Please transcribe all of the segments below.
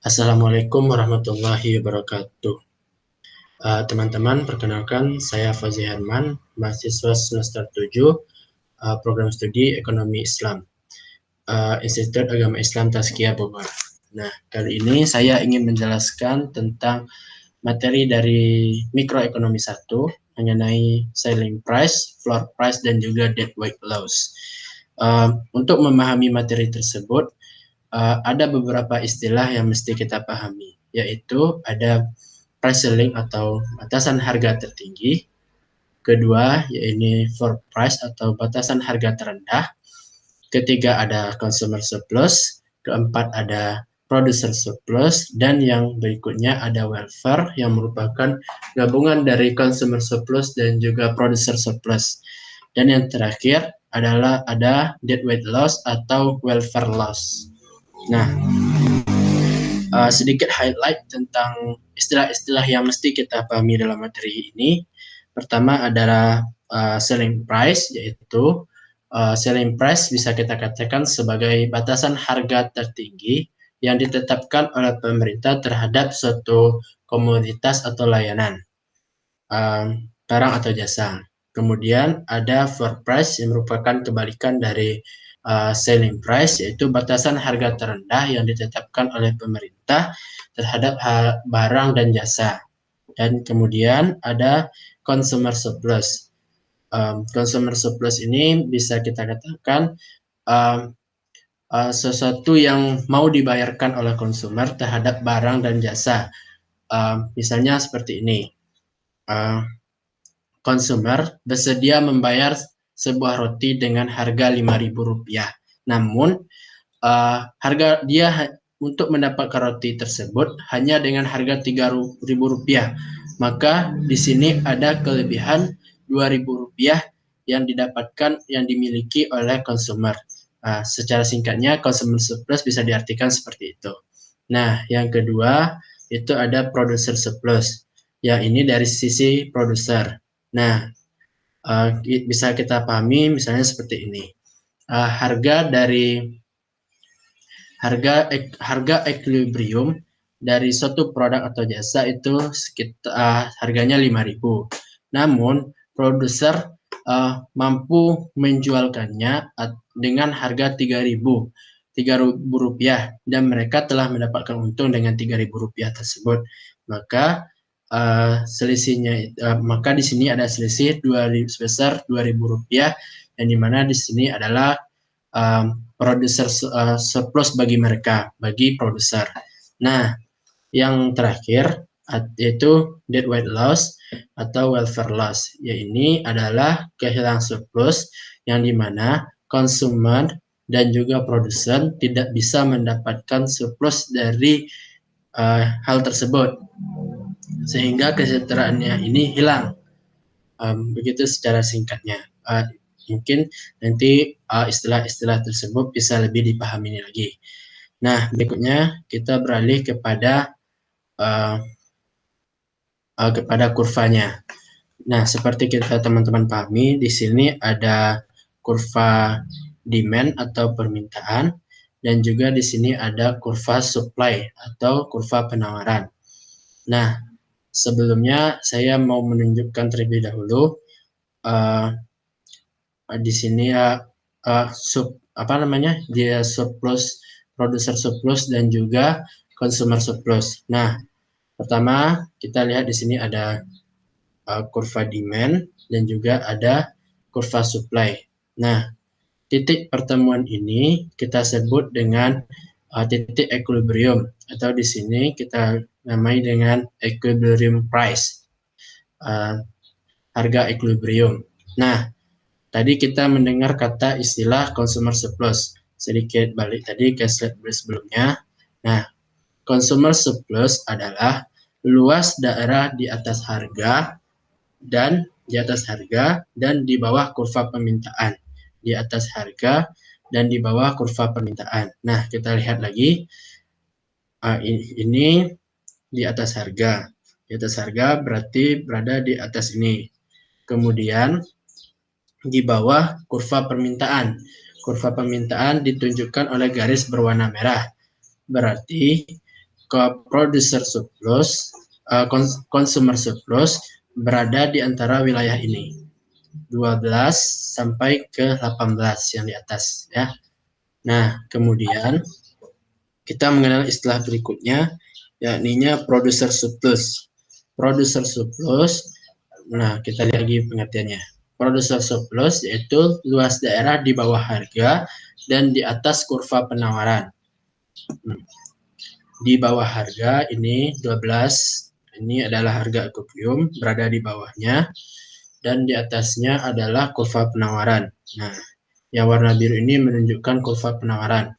Assalamualaikum warahmatullahi wabarakatuh. Teman-teman, perkenalkan saya Fauzi Herman, mahasiswa semester 7, program studi Ekonomi Islam, Institut Agama Islam Tazkiyah Bogor. Nah, kali ini saya ingin menjelaskan tentang materi dari mikroekonomi 1 mengenai selling price, floor price, dan juga deadweight loss. Untuk memahami materi tersebut, ada beberapa istilah yang mesti kita pahami, yaitu ada price ceiling atau batasan harga tertinggi, kedua yaitu floor price atau batasan harga terendah, ketiga ada consumer surplus, keempat ada producer surplus, dan yang berikutnya ada welfare yang merupakan gabungan dari consumer surplus dan juga producer surplus. Dan yang terakhir adalah ada deadweight loss atau welfare loss. Nah, sedikit highlight tentang istilah-istilah yang mesti kita pahami dalam materi ini. Pertama adalah selling price, yaitu selling price bisa kita katakan sebagai batasan harga tertinggi yang ditetapkan oleh pemerintah terhadap suatu komoditas atau layanan, barang atau jasa. Kemudian ada floor price yang merupakan kebalikan dari selling price, yaitu batasan harga terendah yang ditetapkan oleh pemerintah terhadap barang dan jasa. Dan kemudian ada consumer surplus. Consumer surplus ini bisa kita katakan sesuatu yang mau dibayarkan oleh konsumer terhadap barang dan jasa. Misalnya seperti ini. Konsumer bersedia membayar sebuah roti dengan harga Rp5.000. Namun, harga dia untuk mendapatkan roti tersebut hanya dengan harga Rp3.000. Maka di sini ada kelebihan Rp2.000 yang didapatkan, yang dimiliki oleh konsumer. Secara singkatnya, consumer surplus bisa diartikan seperti itu. Nah, yang kedua itu ada producer surplus. Yang ini dari sisi produser. Nah, bisa kita pahami misalnya seperti ini. Harga equilibrium dari suatu produk atau jasa itu sekitar harganya Rp5.000. Namun, produser mampu menjualkannya dengan harga Rp3.000 dan mereka telah mendapatkan untung dengan Rp3.000 tersebut. Maka selisihnya, maka di sini ada selisih sebesar Rp2.000, yang dimana di sini adalah produser surplus bagi mereka, bagi produser. Nah, yang terakhir yaitu deadweight loss atau welfare loss. Ini adalah kehilangan surplus yang dimana konsumen dan juga produsen tidak bisa mendapatkan surplus dari hal tersebut, sehingga kesejahteraannya ini hilang. Begitu secara singkatnya. Mungkin nanti istilah-istilah tersebut bisa lebih dipahami lagi. Nah, berikutnya kita beralih kepada kurvanya. Nah, seperti kita teman-teman pahami, di sini ada kurva demand atau permintaan, dan juga di sini ada kurva supply atau kurva penawaran. Nah, sebelumnya saya mau menunjukkan terlebih dahulu di sini dia surplus, producer surplus, dan juga consumer surplus. Nah, pertama kita lihat di sini ada kurva demand dan juga ada kurva supply. Nah, titik pertemuan ini kita sebut dengan titik equilibrium, atau di sini kita namai dengan equilibrium price, harga equilibrium. Nah, tadi kita mendengar kata istilah consumer surplus. Sedikit balik tadi ke slide sebelumnya. Nah, consumer surplus adalah luas daerah di atas harga dan di bawah kurva permintaan. Di atas harga dan di bawah kurva permintaan. Nah, kita lihat lagi. Ini di atas harga. Di atas harga berarti berada di atas ini. Kemudian di bawah kurva permintaan. kurva permintaan ditunjukkan oleh garis berwarna merah. Berarti producer surplus, consumer surplus berada di antara wilayah ini. 12 sampai ke 18 yang di atas ya. Nah, kemudian kita mengenal istilah berikutnya, yakni producer surplus. Producer surplus, nah kita lihat lagi pengertiannya. Producer surplus yaitu luas daerah di bawah harga dan di atas kurva penawaran. Di bawah harga ini 12, ini adalah harga akuarium, berada di bawahnya, dan di atasnya adalah kurva penawaran. Nah, yang warna biru ini menunjukkan kurva penawaran.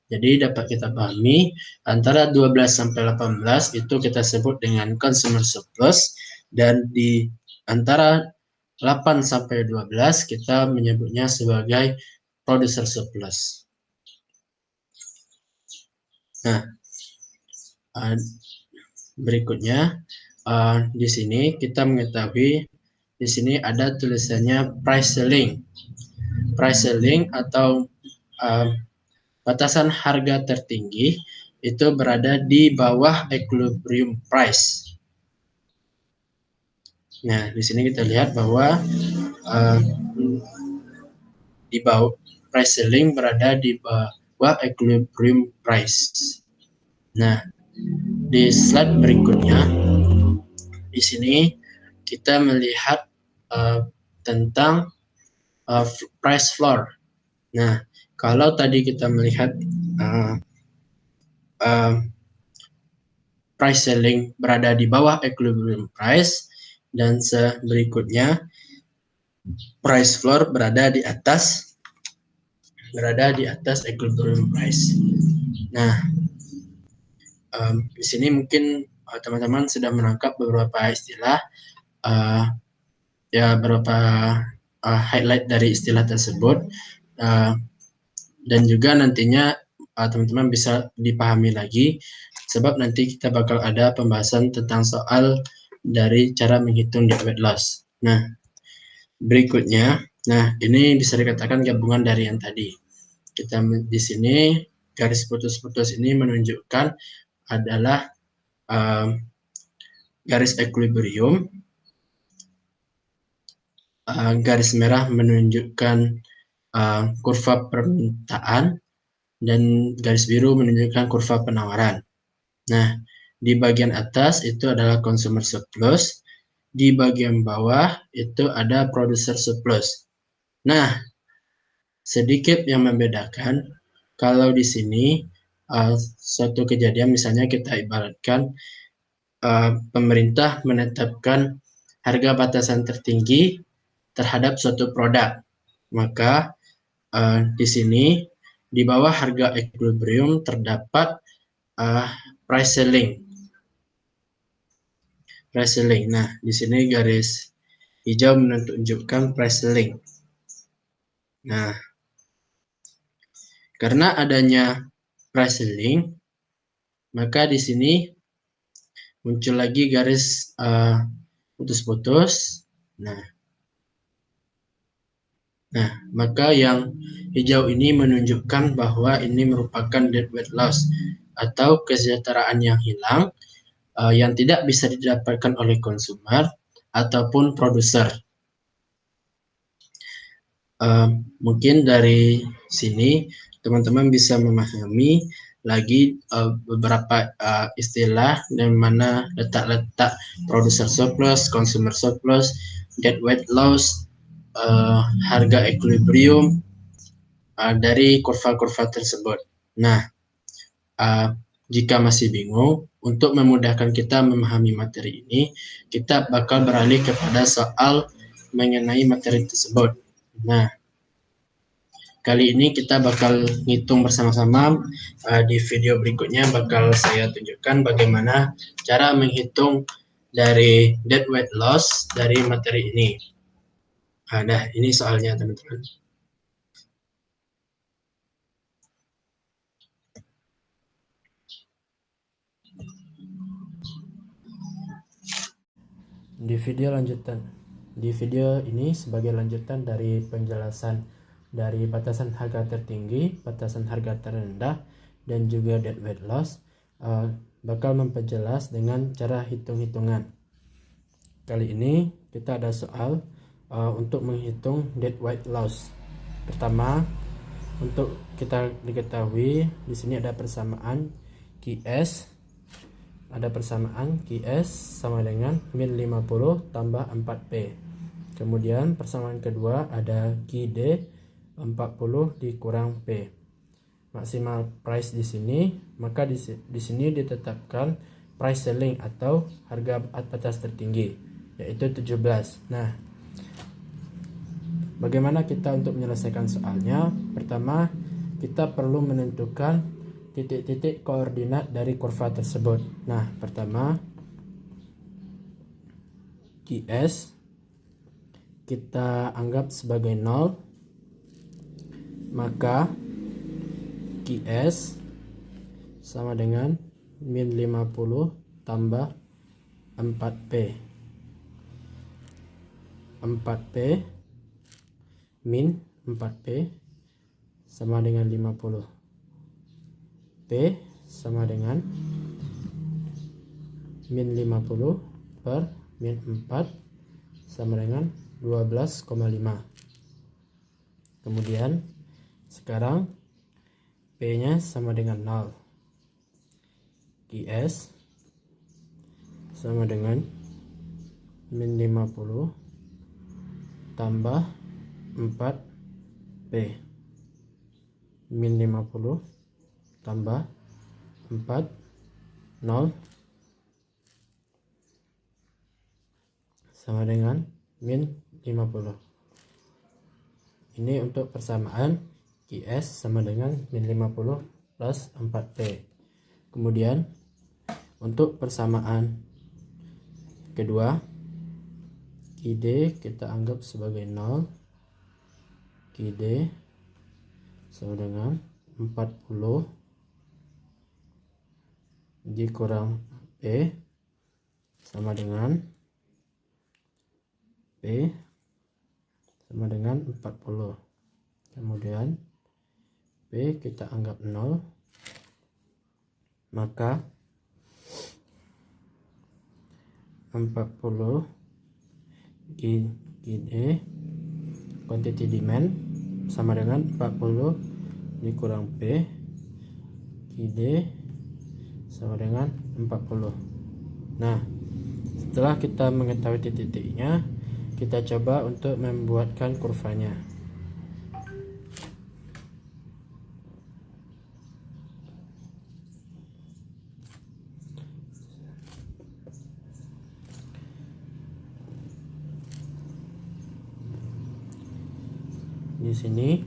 Jadi dapat kita pahami antara 12 sampai 18 itu kita sebut dengan consumer surplus, dan di antara 8 sampai 12 kita menyebutnya sebagai producer surplus. Nah, berikutnya di sini kita mengetahui di sini ada tulisannya price ceiling. Price ceiling atau batasan harga tertinggi itu berada di bawah equilibrium price. Nah, di sini kita lihat bahwa di bawah price ceiling berada di bawah equilibrium price. Nah, di slide berikutnya di sini kita melihat tentang price floor. Nah, kalau tadi kita melihat price ceiling berada di bawah equilibrium price, dan berikutnya price floor berada di atas equilibrium price. Nah, di sini mungkin teman-teman sudah menangkap beberapa istilah, beberapa highlight dari istilah tersebut, dan juga nantinya teman-teman bisa dipahami lagi, sebab nanti kita bakal ada pembahasan tentang soal dari cara menghitung net weight loss. Nah, berikutnya, nah ini bisa dikatakan gabungan dari yang tadi. Kita di sini garis putus-putus ini menunjukkan adalah garis equilibrium, garis merah menunjukkan kurva permintaan, dan garis biru menunjukkan kurva penawaran. Nah, di bagian atas itu adalah consumer surplus, di bagian bawah itu ada producer surplus. Nah, sedikit yang membedakan, kalau di sini suatu kejadian misalnya kita ibaratkan pemerintah menetapkan harga batasan tertinggi terhadap suatu produk, maka di sini di bawah harga equilibrium terdapat price ceiling. Price ceiling. Nah, di sini garis hijau menunjukkan price ceiling. Nah, karena adanya price ceiling, maka di sini muncul lagi garis putus-putus. Nah, maka yang hijau ini menunjukkan bahwa ini merupakan dead weight loss atau kesejahteraan yang hilang yang tidak bisa didapatkan oleh konsumer ataupun produser. Mungkin dari sini teman-teman bisa memahami lagi beberapa istilah dan mana letak-letak producer surplus, consumer surplus, dead weight loss, harga equilibrium dari kurva-kurva tersebut. Nah, jika masih bingung, untuk memudahkan kita memahami materi ini, kita bakal beralih kepada soal mengenai materi tersebut. Nah, kali ini kita bakal ngitung bersama-sama. Di video berikutnya bakal saya tunjukkan bagaimana cara menghitung dari dead weight loss dari materi ini. Nah, ini soalnya teman-teman. Di video ini sebagai lanjutan dari penjelasan dari batasan harga tertinggi, batasan harga terendah, dan juga dead weight loss, bakal memperjelas dengan cara hitung-hitungan. Kali ini kita ada soal untuk menghitung dead weight loss. Pertama, untuk kita diketahui di sini ada persamaan QS, sama dengan min 50 tambah 4P. Kemudian persamaan kedua ada QD 40 dikurang P. Maksimal price di sini, maka di sini ditetapkan price ceiling atau harga batas tertinggi, yaitu 17. Nah, bagaimana kita untuk menyelesaikan soalnya? Pertama, kita perlu menentukan titik-titik koordinat dari kurva tersebut. Nah, pertama, QS kita anggap sebagai 0, maka QS sama dengan min 50 tambah 4P. 4P min 4P sama dengan 50. P sama dengan min 50 per min 4 sama dengan 12,5. Kemudian sekarang P nya sama dengan 0. QS sama dengan min 50 tambah 4P. Min 50 tambah 4, 0 sama dengan min 50. Ini untuk persamaan QS sama dengan min 50 plus 4P. Kemudian untuk persamaan kedua, QD kita anggap sebagai 0. QD sama dengan 40 dikurang P sama dengan P sama dengan 40. Kemudian P kita anggap 0, maka 40 QD quantity demand sama dengan 40 dikurang P QD sama dengan 40. Nah, setelah kita mengetahui titik-titiknya, kita coba untuk membuatkan kurvanya. Di sini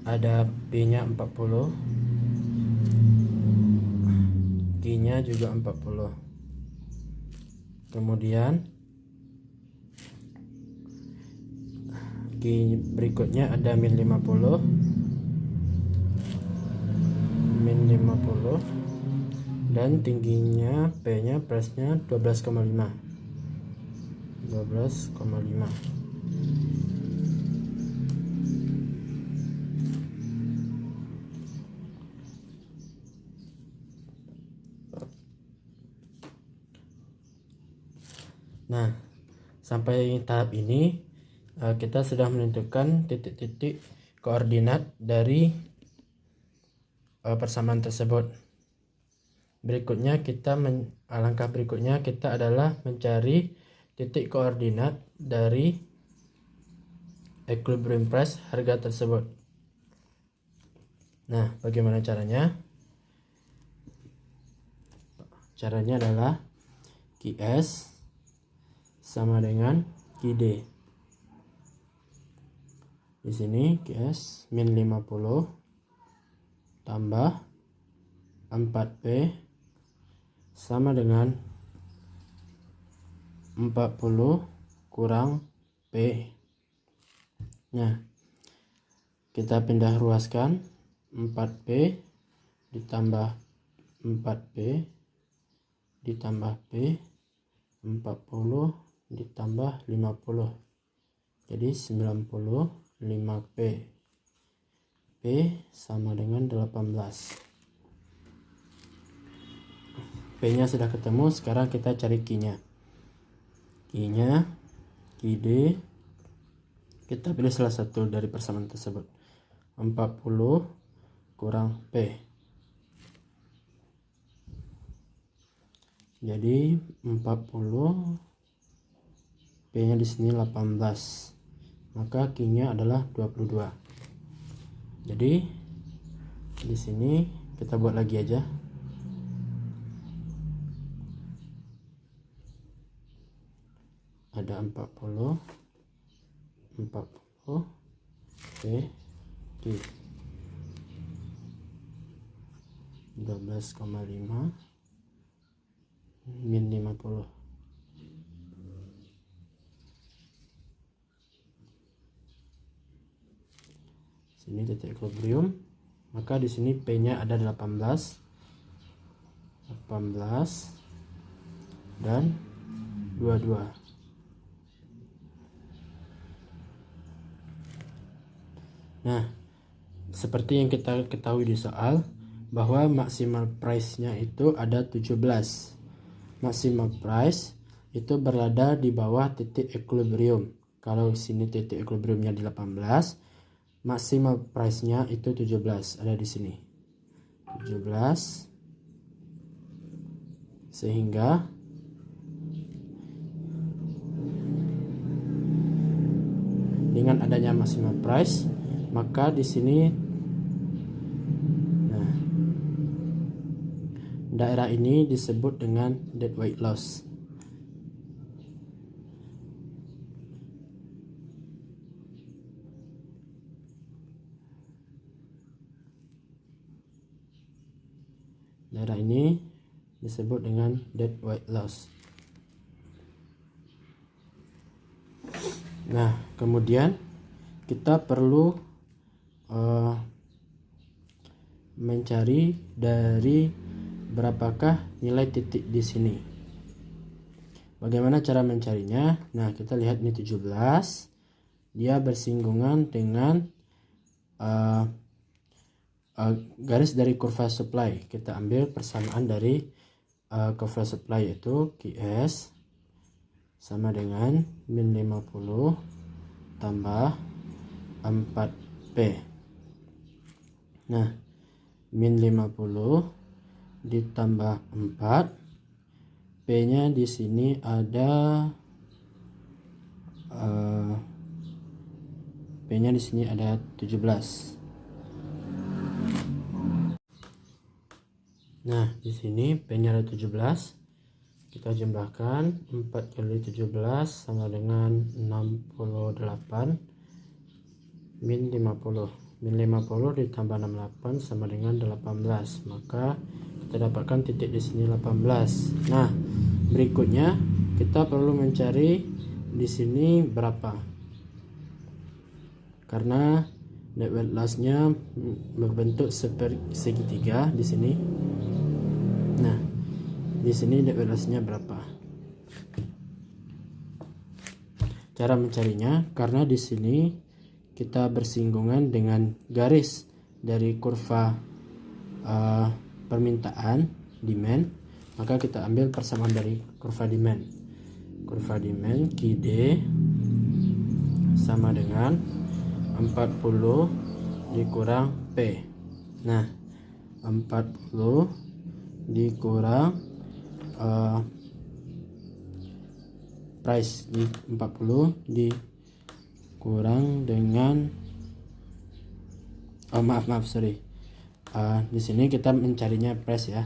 ada P-nya 40, Q-nya juga 40. Kemudian Q berikutnya ada min 50, dan tingginya P-nya price-nya 12,5. Nah, sampai tahap ini kita sudah menentukan titik-titik koordinat dari persamaan tersebut. Langkah berikutnya kita adalah mencari titik koordinat dari equilibrium price harga tersebut. Nah, bagaimana caranya? Caranya adalah QS sama dengan QD. Di sini QS min 50 tambah 4P sama dengan 40 kurang P. Nah, kita pindah ruaskan 4P ditambah 4P ditambah P, 40 ditambah 50, jadi 95P. sama dengan 18. P-nya sudah ketemu, sekarang kita cari Q-nya. Q-nya, QD, kita pilih salah satu dari persamaan tersebut. 40 kurang P. Jadi 40, P-nya di sini 18. Maka Q-nya adalah 22. Jadi di sini kita buat lagi aja. Ada 40 P Q 12,5 min 50. Sini titik equilibrium, maka di sini P-nya ada 18 dan 22. Nah, seperti yang kita ketahui di soal bahwa maksimal price-nya itu ada 17. Maksimal price itu berada di bawah titik equilibrium. Kalau sini titik equilibriumnya di 18, maksimal price-nya itu 17, ada di sini. 17. Sehingga dengan adanya maksimal price, maka di sini daerah ini disebut dengan dead weight loss. Daerah ini disebut dengan dead weight loss. Nah, kemudian kita perlu mencari dari berapakah nilai titik di sini. Bagaimana cara mencarinya? Nah, kita lihat ini 17. Dia bersinggungan dengan garis dari kurva supply. Kita ambil persamaan dari kurva supply, yaitu QS sama dengan min 50 tambah 4P. Nah, min 50 ditambah 4, P-nya di sini ada P-nya di sini ada 17. Nah, di sini P-nya ada 17. Kita jumlahkan 4 kali 17 sama dengan 68 min 50. Min 50 ditambah 68 sama dengan 18. Maka kita dapatkan titik di sini 18. Nah, berikutnya kita perlu mencari di sini berapa. Karena net weight loss-nya membentuk segitiga di sini. Nah, di sini net weight loss-nya berapa? Cara mencarinya, karena di sini kita bersinggungan dengan garis dari kurva permintaan demand, maka kita ambil persamaan dari kurva demand. Kurva demand QD sama dengan 40 dikurang P. Nah, 40 dikurang price, di 40 dikurang dengan di sini kita mencarinya price ya.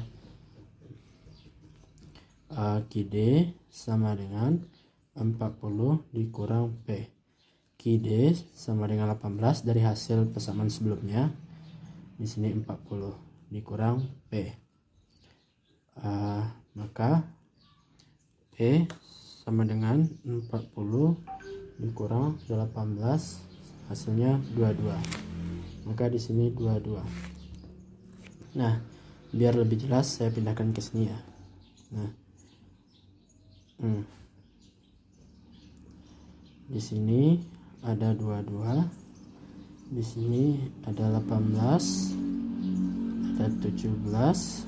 QD sama dengan 40 dikurang P. QD sama dengan 18 dari hasil persamaan sebelumnya. Di sini 40 dikurang P. Maka P sama dengan 40 dikurang 18, hasilnya 22. Maka di sini 22. Nah, biar lebih jelas saya pindahkan ke sini ya. Nah, di sini ada 22. Di sini ada 18, ada 17,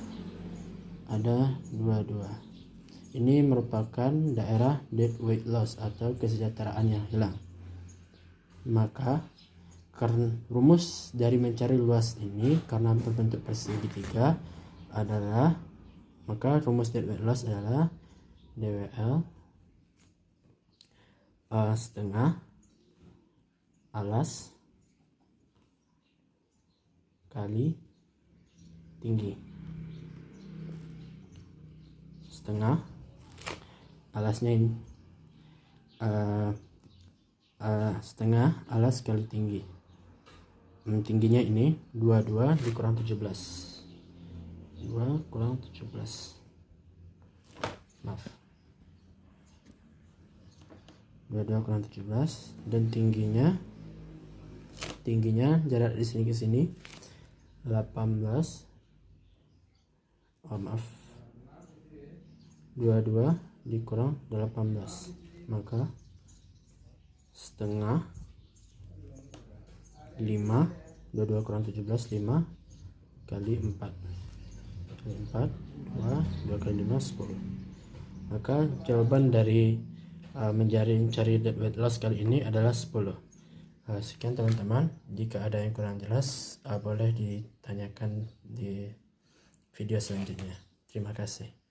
ada 22. Ini merupakan daerah dead weight loss atau kesejahteraan yang hilang. Maka rumus dari mencari luas ini karena berbentuk persegi 3 adalah, maka rumus dead weight loss adalah DWL setengah alas kali tinggi. Setengah alasnya ini setengah alas kali tinggi. Tingginya ini 22 dikurang 17. 2 kurang 17. Maaf. 22 kurang 17 dan tingginya jarak di sini ke sini 18. Maaf. 22 dikurang 18, maka setengah 5, 22 kurang 17, 5 kali 4 kali 4, 2 kali 5, 10. Maka jawaban dari mencari dead weight loss kali ini adalah 10. Sekian teman-teman, jika ada yang kurang jelas boleh ditanyakan di video selanjutnya. Terima kasih.